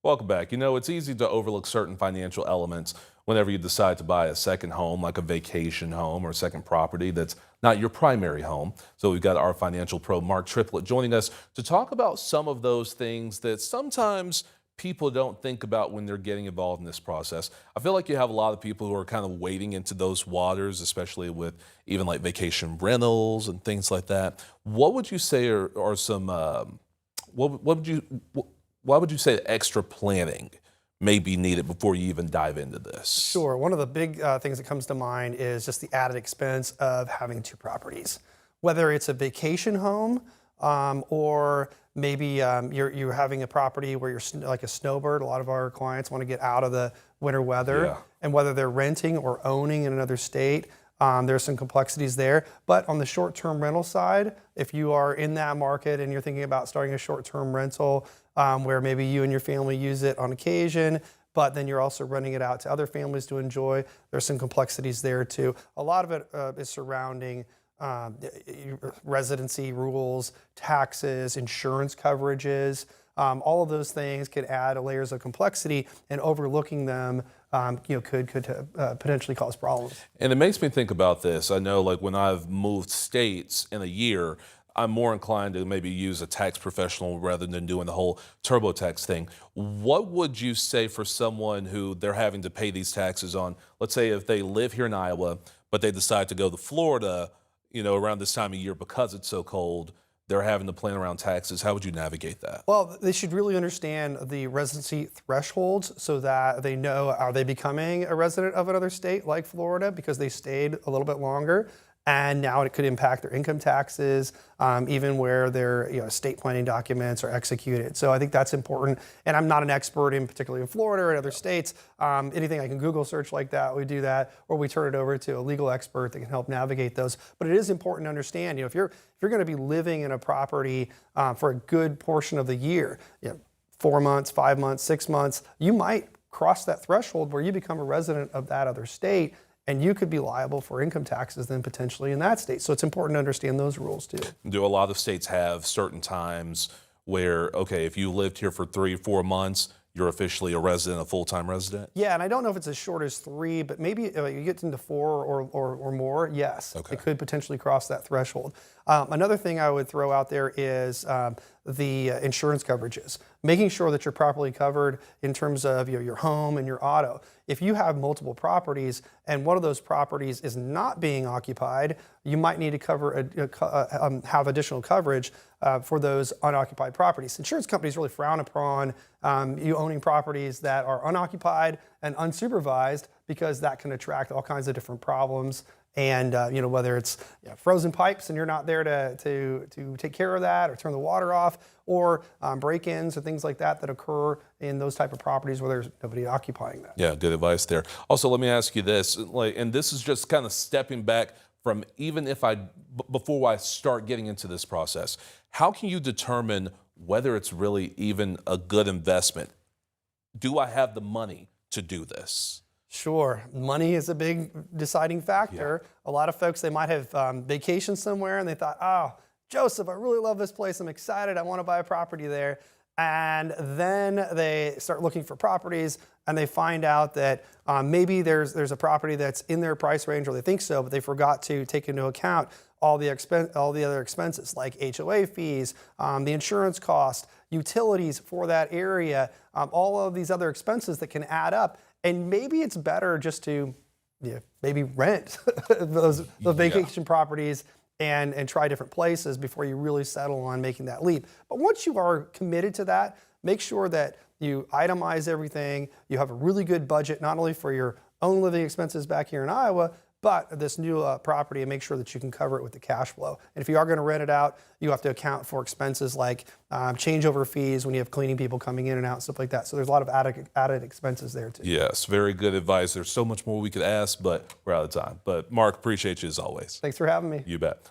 Welcome back. You know, it's easy to overlook certain financial elements whenever you decide to buy a second home, like a vacation home or a second property that's not your primary home. So we've got our financial pro, Mark Triplett, joining us to talk about some of those things that sometimes people don't think about when they're getting involved in this process. I feel like you have a lot of people who are kind of wading into those waters, especially with even like vacation rentals and things like that. What would you say are some, what would you, why would you say extra planning may be needed before you even dive into this? Sure. One of the big things that comes to mind is just the added expense of having two properties. Whether it's a vacation home or maybe you're having a property where you're like a snowbird. A lot of our clients want to get out of the winter weather. Yeah. And whether they're renting or owning in another state, there's some complexities there. But on the short-term rental side, if you are in that market and you're thinking about starting a short-term rental where maybe you and your family use it on occasion, but then you're also renting it out to other families to enjoy, there's some complexities there too. A lot of it is surrounding residency rules, taxes, insurance coverages. All of those things could add layers of complexity, and overlooking them could potentially cause problems. And it makes me think about this. I know, like, when I've moved states in a year, I'm more inclined to maybe use a tax professional rather than doing the whole TurboTax thing. What would you say for someone who they're having to pay these taxes on? Let's say if they live here in Iowa, but they decide to go to Florida, around this time of year because it's so cold, they're having to plan around taxes. How would you navigate that? Well, they should really understand the residency thresholds so that they know, are they becoming a resident of another state like Florida because they stayed a little bit longer? And now it could impact their income taxes, even where their estate planning documents are executed. So I think that's important. And I'm not an expert in particularly in Florida or in other states. Anything I can Google search like that, we do that, or we turn it over to a legal expert that can help navigate those. But it is important to understand, if you're going to be living in a property for a good portion of the year, 4 months, 5 months, 6 months, you might cross that threshold where you become a resident of that other state, and you could be liable for income taxes then potentially in that state. So it's important to understand those rules too. Do a lot of states have certain times where, okay, if you lived here for 3 or 4 months, you're officially a resident, a full-time resident? Yeah, and I don't know if it's as short as 3, but maybe you get into 4 or more, yes. Okay. It could potentially cross that threshold. Another thing I would throw out there is the insurance coverages. Making sure that you're properly covered in terms of your home and your auto. If you have multiple properties and one of those properties is not being occupied, you might need to have additional coverage for those unoccupied properties. Insurance companies really frown upon you owning properties that are unoccupied and unsupervised because that can attract all kinds of different problems. And whether it's frozen pipes and you're not there to take care of that or turn the water off, or break-ins or things like that occur in those type of properties where there's nobody occupying that. Yeah, good advice there. Also, let me ask you this, and this is just kind of stepping back from even if before I start getting into this process, how can you determine whether it's really even a good investment? Do I have the money to do this? Sure. Money is a big deciding factor. Yeah. A lot of folks, they might have vacationed somewhere and they thought, oh, Joseph, I really love this place. I'm excited. I want to buy a property there. And then they start looking for properties and they find out that maybe there's a property that's in their price range, or they think so, but they forgot to take into account all the other expenses like HOA fees, the insurance cost, utilities for that area, all of these other expenses that can add up. And maybe it's better just to maybe rent those vacation properties and try different places before you really settle on making that leap. But once you are committed to that, make sure that you itemize everything. You have a really good budget, not only for your own living expenses back here in Iowa, but this new property, and make sure that you can cover it with the cash flow. And if you are going to rent it out, you have to account for expenses like changeover fees when you have cleaning people coming in and out, stuff like that. So there's a lot of added expenses there too. Yes, very good advice. There's so much more we could ask, but we're out of time. But Mark, appreciate you as always. Thanks for having me. You bet.